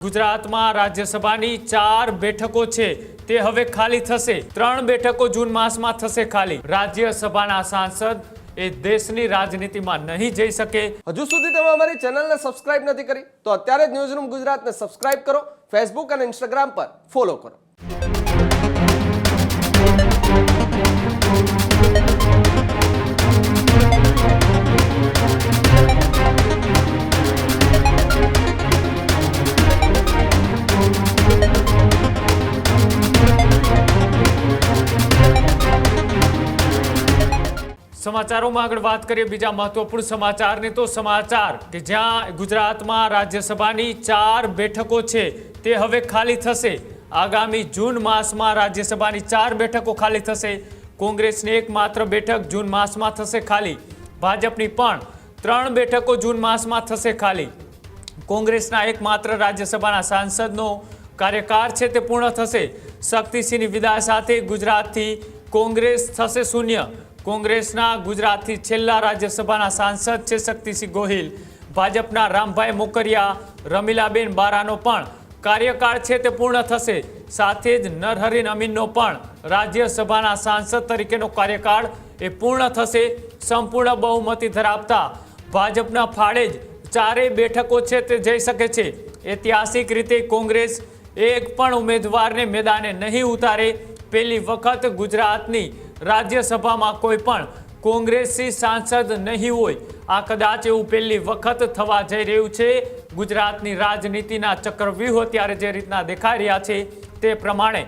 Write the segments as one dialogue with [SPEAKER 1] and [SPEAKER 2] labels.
[SPEAKER 1] ગુજરાતમાં રાજ્યસભાની 4 બેઠકો છે તે હવે ખાલી થશે। 3 બેઠકો જૂન માસમાં થશે ખાલી। રાજ્યસભાના સાંસદ એ દેશની રાજનીતિમાં નહીં જઈ શકે।
[SPEAKER 2] હજુ સુધી તમે અમારી ચેનલને સબસ્ક્રાઇબ નથી કરી તો અત્યારે જ ન્યૂઝરૂમ ગુજરાતને સબસ્ક્રાઇબ કરો, ફેસબુક અને ઇન્સ્ટાગ્રામ પર ફોલો કરો।
[SPEAKER 1] સમાચારોમાં આગળ વાત કરીએ બીજા મહત્વપૂર્ણ સમાચારની તો સમાચાર કે જ્યાં ગુજરાતમાં રાજ્યસભાની 4 બેઠકો છે તે હવે ખાલી થશે। આગામી જૂન માસમાં રાજ્યસભાની 4 બેઠકો ખાલી થશે। કોંગ્રેસની એકમાત્ર બેઠક જૂન માસમાં થશે ખાલી। ભાજપની પણ 3 બેઠકો જૂન માસમાં થશે ખાલી। કોંગ્રેસના એકમાત્ર રાજ્યસભાના સાંસદનો કાર્યકાળ છે તે પૂર્ણ થશે। શક્તિસિંહની વિદાય સાથે ગુજરાતથી કોંગ્રેસ થશે શૂન્ય। કોંગ્રેસના ગુજરાતથી છેલ્લા રાજ્યસભાના સાંસદ છે શક્તિસિંહ ગોહિલ। ભાજપના રામભાઈ મોકરિયા, રમીલાબેન બારાનો પણ કાર્યકાળ છે તે પૂર્ણ થશે। સાથે જ નરહરીન અમીનનો પણ રાજ્યસભાના સાંસદ તરીકેનો કાર્યકાળ એ પૂર્ણ થશે। સંપૂર્ણ બહુમતી ધરાવતા ભાજપના ફાળે જ 4 બેઠકો છે તે જઈ શકે છે। ઐતિહાસિક રીતે કોંગ્રેસ એક પણ ઉમેદવારને મેદાને નહીં ઉતારે। પહેલી વખત ગુજરાતની રાજ્યસભામાં કોઈ પણ કોંગ્રેસી સાંસદ નહીં હોય। આ કદાચ એવું પહેલી વખત થવા જઈ રહ્યું છે। ગુજરાતની રાજનીતિના ચક્રવ્યૂહો ત્યારે જે રીતના દેખાઈ રહ્યા છે તે પ્રમાણે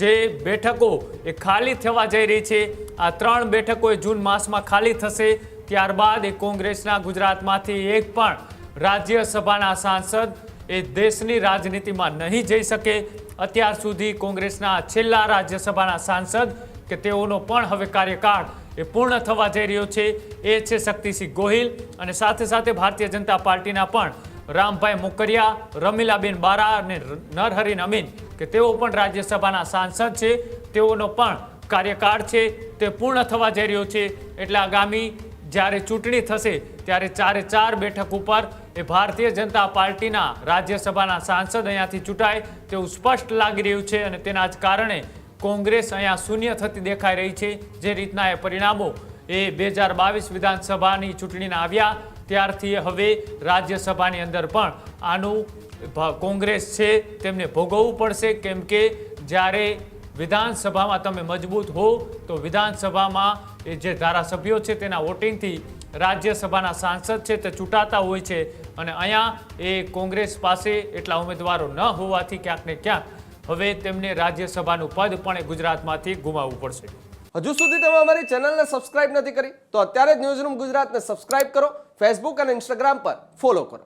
[SPEAKER 1] જે બેઠકો એ ખાલી થવા જઈ રહી છે, આ 3 બેઠકો એ જૂન માસમાં ખાલી થશે। ત્યારબાદ એ કોંગ્રેસના ગુજરાતમાંથી એક પણ રાજ્યસભાના સાંસદ એ દેશની રાજનીતિમાં નહીં જઈ શકે। અત્યાર સુધી કોંગ્રેસના છેલ્લા રાજ્યસભાના સાંસદ કે તેઓનો પણ હવે કાર્યકાળ એ પૂર્ણ થવા જઈ રહ્યો છે, એ છે શક્તિસિંહ ગોહિલ। અને સાથે સાથે ભારતીય જનતા પાર્ટીના પણ રામભાઈ મોકરિયા, રમીલાબેન બારા અને નરહરીન અમીન કે તેઓ પણ રાજ્યસભાના સાંસદ છે, તેઓનો પણ કાર્યકાળ છે તે પૂર્ણ થવા જઈ રહ્યો છે। એટલે આગામી જ્યારે ચૂંટણી થશે ત્યારે 4 બેઠક ઉપર એ ભારતીય જનતા પાર્ટીના રાજ્યસભાના સાંસદ અહીંયાથી ચૂંટાય તેવું સ્પષ્ટ લાગી રહ્યું છે। અને તેના જ કારણે કોંગ્રેસ અહીંયા શૂન્ય થતી દેખાઈ રહી છે। જે રીતના એ પરિણામો એ 2022 વિધાનસભાની ચૂંટણીના આવ્યા ત્યારથી હવે રાજ્યસભાની અંદર પણ આનું કોંગ્રેસ છે તેમને ભોગવવું પડશે। કેમ કે જ્યારે વિધાનસભામાં તમે મજબૂત હો તો વિધાનસભામાં એ જે ધારાસભ્યો છે તેના વોટિંગથી રાજ્યસભાના સાંસદ છે તે ચૂંટાતા હોય છે। અને અહીંયા એ કોંગ્રેસ પાસે એટલા ઉમેદવારો ન હોવાથી ક્યાંક ને ક્યાંક હવે તેમને રાજ્યસભાનું પદ પણ ગુજરાતમાંથી ગુમાવવું પડશે।
[SPEAKER 2] હજુ સુધી તમે અમારી ચેનલને સબસ્ક્રાઇબ નથી કરી તો અત્યારે જ ન્યૂઝરૂમ ગુજરાતને સબસ્ક્રાઇબ કરો, ફેસબુક અને ઇન્સ્ટાગ્રામ પર ફોલો કરો।